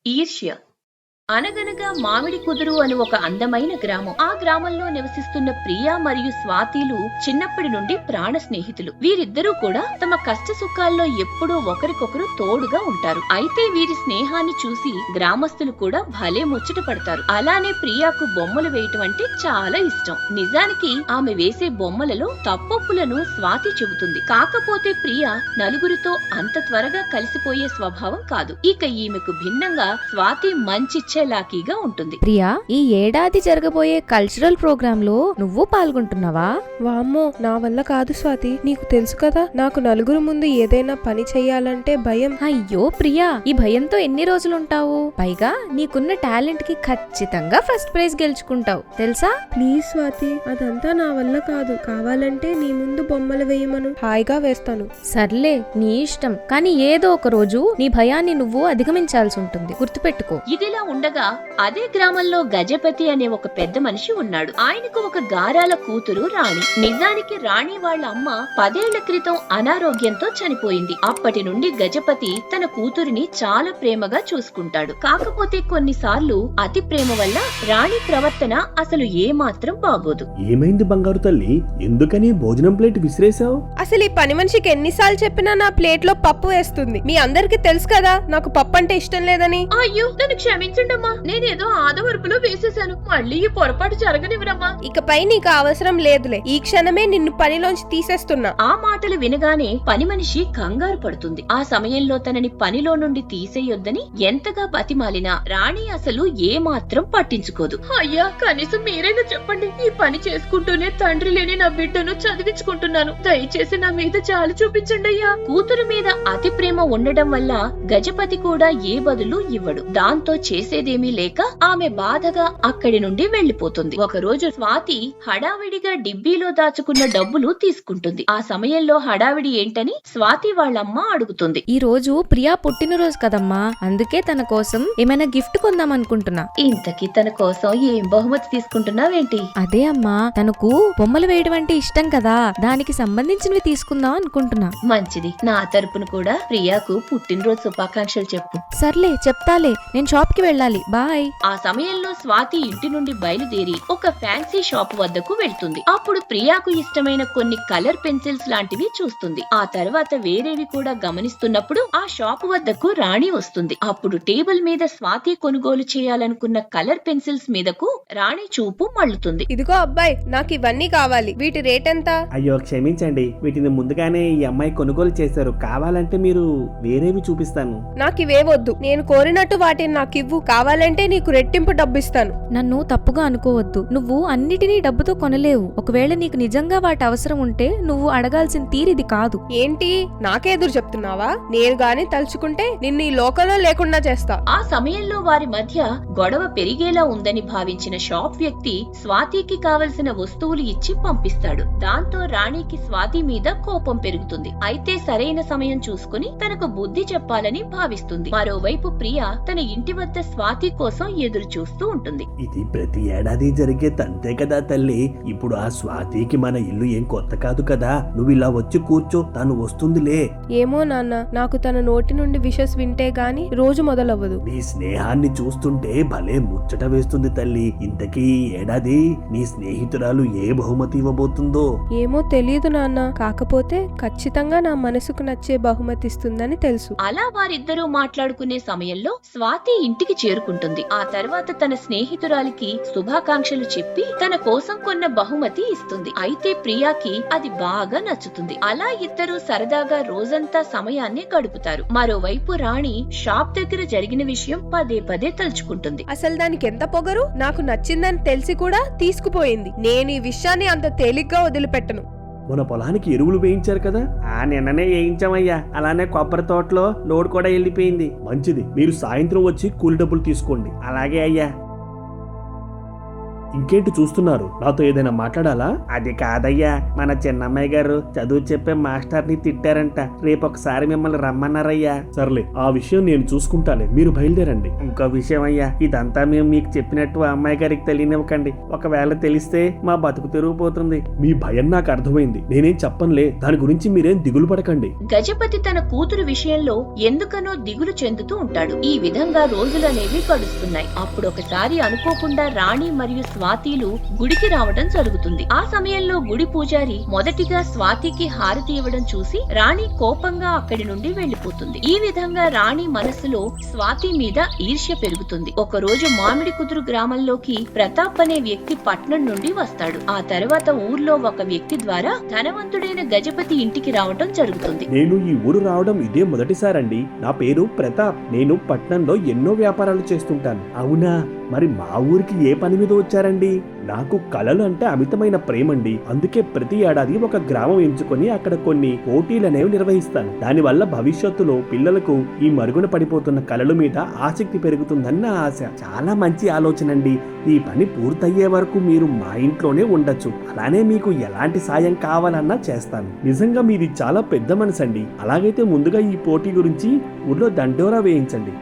ఈర్ష్య. అనగనగా మామిడి కుదురు అని ఒక అందమైన గ్రామం. ఆ గ్రామంలో నివసిస్తున్న ప్రియా మరియు స్వాతిలు చిన్నప్పటి నుండి ప్రాణ స్నేహితులు. వీరిద్దరూ కూడా తమ కష్ట సుఖాల్లో ఎప్పుడూ ఒకరికొకరు తోడుగా ఉంటారు. అయితే వీరి స్నేహాన్ని చూసి గ్రామస్తులు కూడా భలే ముచ్చట పడతారు. అలానే ప్రియాకు బొమ్మలు వేయటం అంటే చాలా ఇష్టం. నిజానికి ఆమె వేసే బొమ్మలలో తప్పొప్పులను స్వాతి చెబుతుంది. కాకపోతే ప్రియా నలుగురితో అంత త్వరగా కలిసిపోయే స్వభావం కాదు. ఇక ఈమెకు భిన్నంగా స్వాతి మంచి లాకీగా ఉంటుంది. ప్రియా, ఈ ఏడాది జరగబోయే కల్చరల్ ప్రోగ్రామ్ లో నువ్వు పాల్గొంటున్నావా? వామ్మో, నా వల్ల కాదు స్వాతి. నీకు తెలుసు కదా, నాకు నలుగురు ముందు ఏదైనా పని చెయ్యాలంటే భయం. అయ్యో ప్రియా, ఈ భయంతో ఎన్ని రోజులుంటావు? పైగా నీకున్న టాలెంట్ కి ఖచ్చితంగా ఫస్ట్ ప్రైజ్ గెలుచుకుంటావు తెలుసా? ప్లీజ్ స్వాతి, అదంతా నా వల్ల కాదు. కావాలంటే నీ ముందు బొమ్మలు వేయమను, హాయిగా వేస్తాను. సర్లే, నీ ఇష్టం. కానీ ఏదో ఒక రోజు నీ భయాన్ని నువ్వు అధిగమించాల్సి ఉంటుంది, గుర్తుపెట్టుకో. ఇదిలా ఉండగా అదే గ్రామంలో గజపతి అనే ఒక పెద్ద మనిషి ఉన్నాడు. ఆయనకు ఒక గారాల కూతురు రాణి. నిజానికి రాణి వాళ్ళ అమ్మ 10 ఏళ్ల క్రితం అనారోగ్యంతో చనిపోయింది. అప్పటి నుండి గజపతి తన కూతురిని చాలా ప్రేమగా చూసుకుంటాడు. కాకపోతే కొన్నిసార్లు అతి ప్రేమ వల్ల రాణి ప్రవర్తన అసలు ఏమాత్రం బాగోదు. ఏమైంది బంగారు తల్లి, ఎందుకని భోజనం ప్లేట్ విసిరేశావు? అసలు ఈ పని మనిషికి ఎన్నిసార్లు చెప్పినా నా ప్లేట్ లో పప్పు వేస్తుంది. మీ అందరికి తెలుసు కదా నాకు పప్పు అంటే ఇష్టం లేదని. అయ్యో, నన్ను క్షమించండమ్మా, నేనేదో ఆదవరపులో వేసేశాను. మళ్ళీ ఈ పొరపాటు జరగనివ్వరమ్మా. ఇకపై నీకు అవసరం లేదులే. ఈ క్షణమే నిన్ను పనిలోంచి తీసేస్తున్నా. ఆ మాటలు వినగానే పని మనిషి కంగారు పడుతుంది. ఆ సమయంలో తనని పనిలో నుండి తీసేయొద్దని ఎంతగా బతిమాలినా రాణి అసలు ఏమాత్రం పట్టించుకోదు. అయ్యా, కనీసం మీరైనా చెప్పండి. ఈ పని చేసుకుంటూనే తండ్రి లేని నా బిడ్డను చదివించుకుంటున్నాను. దయచేసి నా మీద జాలి చూపించండి అయ్యా. కూతురు మీద అతి ప్రేమ ఉండడం వల్ల గజపతి కూడా ఏ బదులు ఇవ్వడు. దాంతో చేసేదేమీ లేక ఆమె బాధగా అక్కడి నుండి వెళ్లిపోతుంది. ఒకరోజు స్వాతి హడావిడిగా డిబ్బీలో దాచుకున్న డబ్బులు తీసుకుంటుంది. ఆ సమయంలో హడావిడి ఏంటని స్వాతి వాళ్ళమ్మ అడుగుతుంది. ఈ రోజు ప్రియా పుట్టినరోజు కదమ్మా, అందుకే తన కోసం ఏమైనా గిఫ్ట్ కొందాం అనుకుంటున్నా. ఇంతకీ తన కోసం ఏం బహుమతి తీసుకుంటున్నావేంటి? అదే అమ్మా, తనకు బొమ్మలు వేయడం అంటే ఇష్టం కదా, దానికి సంబంధించినవి తీసుకుందాం అనుకుంటున్నా. మంచిది. నా తరపున కూడా ప్రియాకు పుట్టినరోజు శుభాకాంక్షలు చెప్పు. సర్లే, చెప్తాలే. నేను షాప్ కి వెళ్ళాలి, బాయ్. ఆ సమయంలో స్వాతి ఇంటి నుండి బయలుదేరి ఒక ఫ్యాన్సీ షాప్ వద్దకు వెళ్తుంది. అప్పుడు ప్రియాకు ఇష్టమైన కొన్ని కలర్ పెన్సిల్స్ లాంటివి చూస్తుంది. ఆ తర్వాత వేరేవి కూడా గమనిస్తున్నప్పుడు ఆ షాప్ వద్దకు రాణి వస్తుంది. అప్పుడు టేబుల్ మీద స్వాతి కొనుగోలు చేయాలనుకున్న కలర్ పెన్సిల్స్ మీదకు రాణి చూపు మళ్ళుతుంది. ఇదిగో అబ్బాయి, నాకు ఇవన్నీ కావాలి. వీటి రేట్ ఎంత? అయ్యో క్షమించండి, వీటిని ముందుగానే ఈ అమ్మాయి కొనుగోలు చేశారు. కావాలంటే మీరు వేరేవి చూపిస్తాను. నాకు ఇవేవద్దు. నేను కోరినట్టు వాటిని నాకు ఇవ్వు. కావాలంటే నీకు రెట్టింపు డబ్బు ఇస్తాను. నన్ను తప్పుగా అనుకోవద్దు. నువ్వు అన్నిటినీ డబ్బుతో కొనలేవు. ఒకవేళ నీకు నిజంగా వాటి అవసరం ఉంటే నువ్వు అడగాల్సిన తీరిది కాదు. ఏంటి, నాకెదురు చెప్తున్నావా? నేను గాని తలుచుకుంటే నిన్ను ఈ లోకంలో లేకుండా చేస్తా. ఆ సమయంలో వారి మధ్య గొడవ పెరిగేలా ఉందని భావించిన షాప్ వ్యక్తి స్వాతికి కావలసిన వస్తువులు ఇచ్చి పంపిస్తాడు. దాంతో రాణికి స్వాతి మీద కోపం పెరుగుతుంది. అయితే సరైన సమయం చూసుకుని తనకు బుద్ధి చెప్పాలని భావిస్తుంది. మరోవైపు ప్రియా తన ఇంటి వద్ద స్వాతి కోసం ఎదురు చూస్తూ ఉంటుంది. ఇది ప్రతి ఏడాది జరిగే తంతే కదా తల్లి. ఇప్పుడు ఆ స్వాతికి మన ఇల్లు ఏం కొత్త కాదు కదా. నువ్వు ఇలా వచ్చి కూర్చో, తను వస్తుందిలే. ఏమో నాన్న, నాకు తన నోటి నుండి విషస్ వింటే గాని రోజు మొదలవ్వదు. నీ స్నేహాన్ని చూస్తుంటే భలే ముచ్చట వేస్తుంది తల్లి. ఇంతకీ ఏడాది నీ స్నేహితురాలు ఏ బహుమతి ఇవ్వబోతుందో? ఏమో తెలియదు నాన్న. కాకపోతే ఖచ్చితంగా నా మనసుకు నచ్చే బహుమతి ఇస్తుందని తెలుసు. అలా వారిద్దరూ మాట్లాడుకునే సమయంలో స్వాతి ఇంటికి చేరుకుంటుంది. ఆ తర్వాత తన స్నేహితురాలికి శుభాకాంక్షలు చెప్పి తన కోసం కొన్న బహుమతి ఇస్తుంది. అయితే ప్రియాకి అది బాగా నచ్చుతుంది. అలా ఇద్దరూ సరదాగా రోజంతా సమయాన్ని గడుపుతారు. మరోవైపు రాణి షాప్ దగ్గర జరిగిన విషయం పదే పదే తలుచుకుంటుంది. అసలు దానికి ఎంత పొగరు! నాకు నచ్చిందని తెలిసి కూడా తీసుకుపోయింది. నేను ఈ విషయాన్ని అంత తేలిగ్గా వదిలిపెట్టను. మన పొలానికి ఎరువులు వేయించారు కదా? ఆ నిన్ననే వేయించామయ్యా. అలానే కొబ్బరి తోటలో లోడ్ కూడా వెళ్ళిపోయింది. మంచిది, మీరు సాయంత్రం వచ్చి కూలి డబ్బులు తీసుకోండి. అలాగే అయ్యా. ఇంకేంటి చూస్తున్నారు? నాతో ఏదైనా మాట్లాడాలా? అది కాదయ్యా, మన చిన్నమ్మాయి గారు చదువు చెప్పే మాస్టర్ ని తిట్టారంట. రేపు ఒకసారి మిమ్మల్ని రమ్మన్నారయ్యా. సర్లే, ఆ విషయం నేను చూసుకుంటాలే, మీరు బయలుదేరండి. ఇంకో విషయం అయ్యా, ఇదంతా మేము మీకు చెప్పినట్టు ఆ అమ్మాయి గారికి తెలియనివ్వకండి. ఒకవేళ తెలిస్తే మా బతుకు తిరిగిపోతుంది. మీ భయం నాకు అర్థమైంది, నేనేం చెప్పనులే. దాని గురించి మీరేం దిగులు పడకండి. గజపతి తన కూతురు విషయంలో ఎందుకనో దిగులు చెందుతూ ఉంటాడు. ఈ విధంగా రోజులనేవి గడుస్తున్నాయి. అప్పుడు ఒకసారి అనుకోకుండా రాణి మరియు స్వాతిలు గుడికి రావడం జరుగుతుంది. ఆ సమయంలో గుడి పూజారి మొదటిగా స్వాతికి హారతి ఇవ్వడం చూసి రాణి కోపంగా అక్కడి నుండి వెళ్లిపోతుంది. ఈ విధంగా రాణి మనసులో స్వాతి మీద ఈర్ష్య పెరుగుతుంది. ఒక రోజు మామిడి కుదురు గ్రామంలోకి ప్రతాప్ అనే వ్యక్తి పట్నం నుండి వస్తాడు. ఆ తర్వాత ఊర్లో ఒక వ్యక్తి ద్వారా ధనవంతుడైన గజపతి ఇంటికి రావడం జరుగుతుంది. నేను ఈ ఊరు రావడం ఇదే మొదటిసారండి. నా పేరు ప్రతాప్. నేను పట్నంలో ఎన్నో వ్యాపారాలు చేస్తుంటాను. అవునా? మరి మా ఊరికి ఏ పని మీద వచ్చారండి? నాకు కళలు అంటే అమితమైన ప్రేమండి. అందుకే ప్రతి ఏడాది ఒక గ్రామం ఎంచుకొని అక్కడ కొన్ని పోటీలనేవి నిర్వహిస్తాను. దానివల్ల భవిష్యత్తులో పిల్లలకు ఈ మరుగున పడిపోతున్న కళల మీద ఆసక్తి పెరుగుతుందని నా ఆశ. చాలా మంచి ఆలోచన అండి. ఈ పని పూర్తయ్యే వరకు మీరు మా ఇంట్లోనే ఉండొచ్చు. అలానే మీకు ఎలాంటి సాయం కావాలన్నా చేస్తాను. నిజంగా మీది చాలా పెద్ద మనసండి. అలాగైతే ముందుగా ఈ పోటీ గురించి ఊర్లో దండోరా వేయించండి.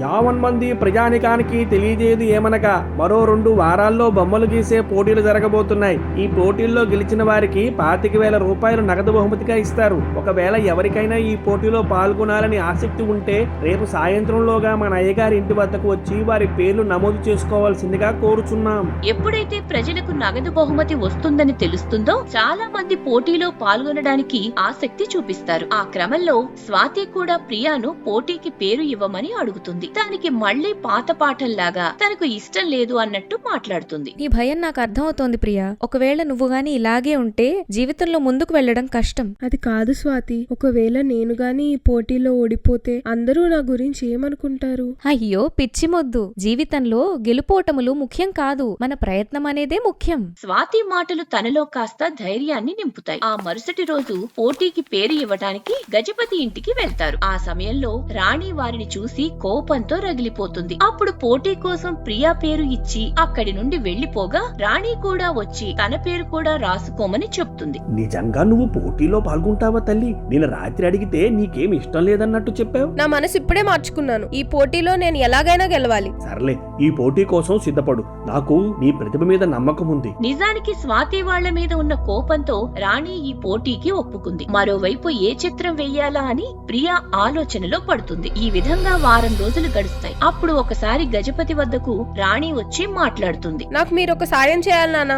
50 మంది ప్రజానికానికి తెలియజేయదు ఏమనగా మరో 2 వారాల్లో బొమ్మలు గీసే పోటీలు జరగబోతున్నాయి. ఈ పోటీల్లో గెలిచిన వారికి 25,000 రూపాయలు నగదు బహుమతిగా ఇస్తారు. ఒకవేళ ఎవరికైనా ఈ పోటీలో పాల్గొనాలని ఆసక్తి ఉంటే రేపు సాయంత్రంలోగా మన అయ్యగారి ఇంటి వద్దకు వచ్చి వారి పేర్లు నమోదు చేసుకోవాల్సిందిగా కోరుచున్నాం. ఎప్పుడైతే ప్రజలకు నగదు బహుమతి వస్తుందని తెలుస్తుందో చాలా మంది పోటీలో పాల్గొనడానికి ఆసక్తి చూపిస్తారు. ఆ క్రమంలో స్వాతి కూడా ప్రియాను పోటీకి పేరు ఇవ్వమని అడుగుతుంది. దానికి మళ్లీ పాత పాఠంలాగా తనకు ఇష్టం లేదు అన్నట్టు మాట్లాడుతుంది. నీ భయం నాకు అర్థమవుతోంది ప్రియా. ఒకవేళ నువ్వు గాని ఇలాగే ఉంటే జీవితంలో ముందుకు వెళ్లడం కష్టం. అది కాదు స్వాతి, ఒకవేళ నేను గాని ఈ పోటీలో ఓడిపోతే అందరూ నా గురించి ఏమనుకుంటారు? అయ్యో పిచ్చి మొద్దు, జీవితంలో గెలుపోటములు ముఖ్యం కాదు, మన ప్రయత్నం అనేదే ముఖ్యం. స్వాతి మాటలు తనలో కాస్త ధైర్యాన్ని నింపుతాయి. ఆ మరుసటి రోజు పోటీకి పేరు ఇవ్వడానికి గజపతి ఇంటికి వెళ్తారు. ఆ సమయంలో రాణి వారిని చూసి కోపంతో రగిలిపోతుంది. అప్పుడు పోటీ కోసం ప్రియా పేరు ఇచ్చి అక్కడి నుండి వెళ్లిపోగా రాణి కూడా వచ్చి తన పేరు కూడా రాసుకోమని చెప్తుంది. నిజంగా నువ్వు పోటీలో పాల్గొంటావా తల్లి? నేను రాత్రి అడిగితే నీకేం ఇష్టం లేదన్నట్టు చెప్పావు. నా మనసు ఇప్పుడే మార్చుకున్నాను. ఈ పోటీలో నేను ఎలాగైనా గెలవాలి. సర్లే, ఈ పోటీ కోసం సిద్ధపడు. నాకు నీ ప్రతిభ మీద నమ్మకం ఉంది. నిజానికి స్వాతి వాళ్ల మీద ఉన్న కోపంతో రాణి ఈ పోటీకి ఒప్పుకుంది. మరోవైపు ఏ చిత్రం వెయ్యాలా అని ప్రియా ఆలోచనలో పడుతుంది. ఈ విధంగా వారం రోజులు గడుస్తాయి. అప్పుడు ఒకసారి గజపతి వద్దకు రాణి వచ్చి మాట్లాడుతుంది. నాకు మీరు ఒక సాయం చేయాలి నాన్న.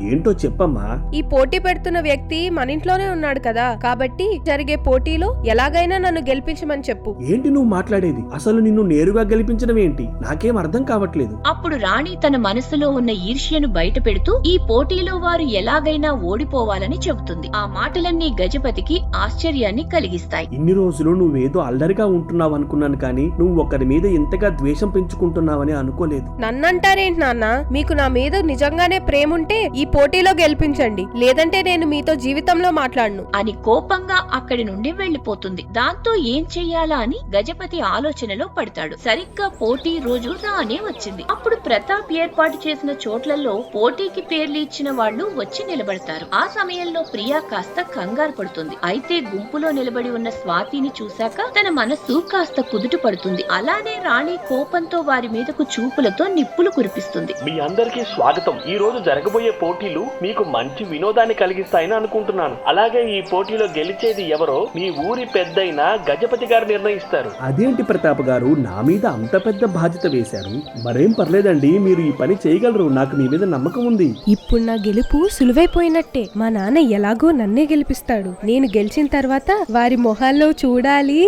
ఏంటో చెప్పమ్మా. ఈ పోటీ పెడుతున్న వ్యక్తి మన ఇంట్లోనే ఉన్నాడు కదా, కాబట్టి జరిగే పోటీలో ఎలాగైనా నన్ను గెలిపించమని చెప్పు. ఏంటి నువ్వు మాట్లాడేది? అసలు నిన్ను నేరుగా గెలిపించడం ఏంటి? నాకేం అర్థం కావట్లేదు. అప్పుడు రాణి తన మనసులో ఉన్న ఈర్ష్యను బయట పెడుతూ ఈ పోటీలో వారు ఎలాగైనా ఓడిపోవాలని చెబుతుంది. ఆ మాటలన్నీ గజపతికి ఆశ్చర్యాన్ని కలిగిస్తాయి. ఇన్ని రోజులు నువ్వేదో అల్లరిగా ఉంటున్నావు అనుకున్నాను, కానీ నువ్వు ఒకరి మీద ఇంతగా ద్వేషం పెంచుకుంటున్నావని అనుకోలేదు. నన్నంటారేంటి నాన్న? మీకు నా మీద నిజంగానే ప్రేమ ఉంటే ఈ పోటీలో గెలిపించండి, లేదంటే నేను మీతో జీవితంలో మాట్లాడను అని కోపంగా అక్కడి నుండి వెళ్లిపోతుంది. దాంతో ఏం చెయ్యాలా అని గజపతి ఆలోచనలో పడతాడు. సరిగ్గా పోటీ రోజు రానే వచ్చింది. అప్పుడు ప్రతాప్ ఏర్పాటు చేసిన చోట్లలో పోటీకి పేర్లు ఇచ్చిన వాళ్ళు వచ్చి నిలబడతారు. ఆ సమయంలో ప్రియా కాస్త కంగారు పడుతుంది. అయితే గుంపులో నిలబడి ఉన్న స్వాతిని చూశాక తన మనస్సు కాస్త కుదుట పడుతుంది. అలానే రాణి కోపంతో వారి మీదకు చూపులతో నిప్పులు కురిపిస్తుంది. మీ అందరికీ స్వాగతం. ఈ రోజు జరగబోయే పోటీలు మీకు మంచి వినోదాన్ని కలిగిస్తాయని అనుకుంటున్నాను. అలాగే ఈ పోటీలో గెలిచేది ఎవరో మీ ఊరి పెద్దయిన గజపతి గారు నిర్ణయిస్తారు. అదేంటి ప్రతాప్ గారు, నా మీద అంత పెద్ద బాధ్యత వేశారు? మరేం పర్లేదండి, మీరు ఈ పని చేయగలరు. నాకు మీ మీద నమ్మకం ఉంది. ఇప్పుడు నా గెలుపు సులువైపోయినట్టే. మా నాన్న ఎలాగో నన్నే గెలిపిస్తాడు. నేను గెలిచిన తర్వాత వారి మొహాల్లో చూడాలి.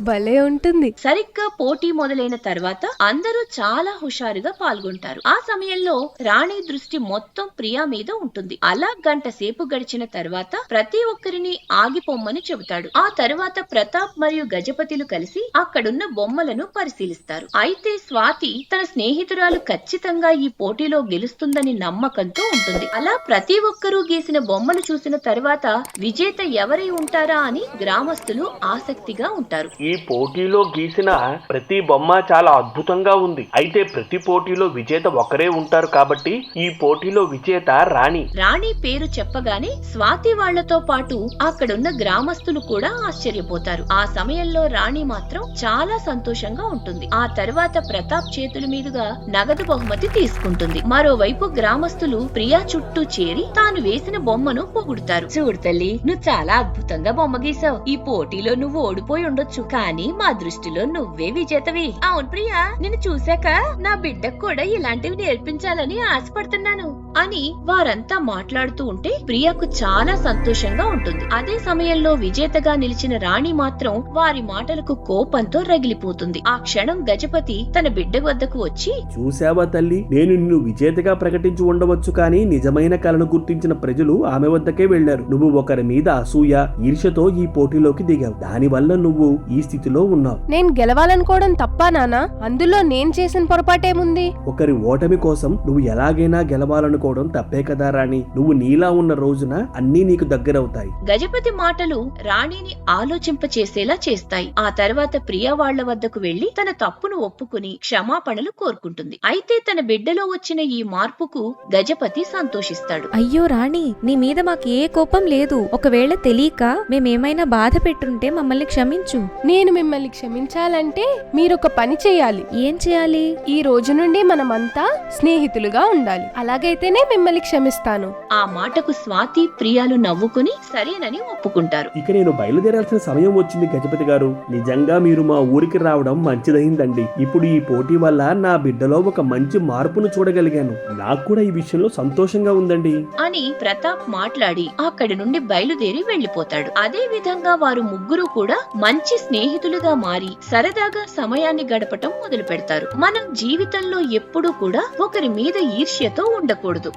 భలే ఉంటుంది. సరిగ్గా పోటీ మొదలైన తర్వాత అందరూ చాలా హుషారుగా పాల్గొంటారు. ఆ సమయంలో రాణి దృష్టి మొత్తం ప్రియా మీద ఉంటుంది. అలా గంట సేపు గడిచిన తర్వాత ప్రతి ఒక్కరిని ఆగిపోమ్మని చెబుతాడు. ఆ తర్వాత ప్రతాప్ మరియు గజపతిలు కలిసి అక్కడున్న బొమ్మలను పరిశీలిస్తారు. అయితే స్వాతి తన స్నేహితురాలు ఖచ్చితంగా ఈ పోటీలో గెలుస్తుందని నమ్మకంతో ఉంటుంది. అలా ప్రతి ఒక్కరూ గీసిన బొమ్మను చూసిన తర్వాత విజేత ఎవరై ఉంటారా అని గ్రామస్తులు ఆసక్తిగా ఉంటారు. ఈ పోటీలో గీసిన చేసిన ప్రతి బొమ్మ చాలా అద్భుతంగా ఉంది. అయితే ప్రతి పోటీలో విజేత ఒకరే ఉంటారు కాబట్టి ఈ పోటీలో విజేత రాణి. రాణి పేరు చెప్పగానే స్వాతి వాళ్లతో పాటు అక్కడున్న గ్రామస్తులు కూడా ఆశ్చర్యపోతారు. ఆ సమయంలో రాణి మాత్రం చాలా సంతోషంగా ఉంటుంది. ఆ తర్వాత ప్రతాప్ చేతుల మీదుగా నగదు బహుమతి తీసుకుంటుంది. మరోవైపు గ్రామస్తులు ప్రియా చుట్టూ చేరి తాను వేసిన బొమ్మను పొగుడుతారు. చూడు తల్లి, నువ్వు చాలా అద్భుతంగా బొమ్మ గీసావు. ఈ పోటీలో నువ్వు ఓడిపోయి ఉండొచ్చు, కానీ మా దృష్టిలో నువ్వే విజేతవి. అవును ప్రియా, నిన్ను చూశాక నా బిడ్డకు కూడా ఇలాంటివి నేర్పించాలని ఆశపడుతున్నాను అని వారంతా మాట్లాడుతూ ఉంటే ప్రియాకు చాలా సంతోషంగా ఉంటుంది. అదే సమయంలో విజేతగా నిలిచిన రాణి మాత్రం వారి మాటలకు కోపంతో రగిలిపోతుంది. ఆ క్షణం గజపతి తన బిడ్డ వద్దకు వచ్చి, చూశావా తల్లి, నేను నిన్ను విజేతగా ప్రకటించి ఉండవచ్చు, కానీ నిజమైన కళను గుర్తించిన ప్రజలు ఆమె వద్దకే వెళ్లారు. నువ్వు ఒకరి మీద అసూయ, ఈర్ష్యతో ఈ పోటీలోకి దిగావు. దానివల్ల నువ్వు ఈ స్థితిలో ఉన్నావు. నేను గెలవాలనుకోవడం తప్పా నానా? అందులో నేను చేసిన పొరపాటేముంది? ఒకరి ఓటమి కోసం నువ్వు ఎలాగైనా గెలవాలనుకోవడం తప్పే కదా రాణి. నువ్వు నీలా ఉన్న రోజున అన్నీ నీకు దగ్గరవుతాయి. గజపతి మాటలు రాణిని ఆలోచింపచేసేలా చేస్తాయి. ఆ తర్వాత ప్రియా వాళ్ల వద్దకు వెళ్లి తన తప్పును ఒప్పుకుని క్షమాపణలు కోరుకుంటుంది. అయితే తన బిడ్డలో వచ్చిన ఈ మార్పుకు గజపతి సంతోషిస్తాడు. అయ్యో రాణి, నీ మీద మాకు ఏ కోపం లేదు. ఒకవేళ తెలియక మేమేమైనా బాధ పెట్టుంటే మమ్మల్ని క్షమించు. నేను మిమ్మల్ని క్షమించాలంటే మీరొక పని చేయాలి. ఏం చేయాలి? ఈ రోజు నుండి మనమంతా స్నేహితులుగా ఉండాలి. అలాగైతేనే మిమ్మల్ని క్షమిస్తాను. ఆ మాటకు స్వాతి ప్రియాలు నవ్వుకుని సరేనని ఒప్పుకుంటారు. ఇక నేను బయలుదేరాల్సిన సమయం వచ్చింది గజపతి గారు. నిజంగా మీరు మా ఊరికి రావడం మంచిదైందండి. ఇప్పుడు ఈ పోటీ వల్ల నా బిడ్డలో ఒక మంచి మార్పును చూడగలిగాను. నాకు కూడా ఈ విషయంలో సంతోషంగా ఉందండి అని ప్రతాప్ మాట్లాడి అక్కడి నుండి బయలుదేరి వెళ్లిపోతాడు. అదే విధంగా వారు ముగ్గురు కూడా మంచి స్నేహితులుగా మారి సరదాగా సమయాన్ని గడపటం మొదలు పెడతారు. మనం జీవితంలో ఎప్పుడూ కూడా ఒకరి మీద ఈర్ష్యతో ఉండకూడదు.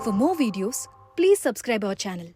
For more videos, please subscribe our channel.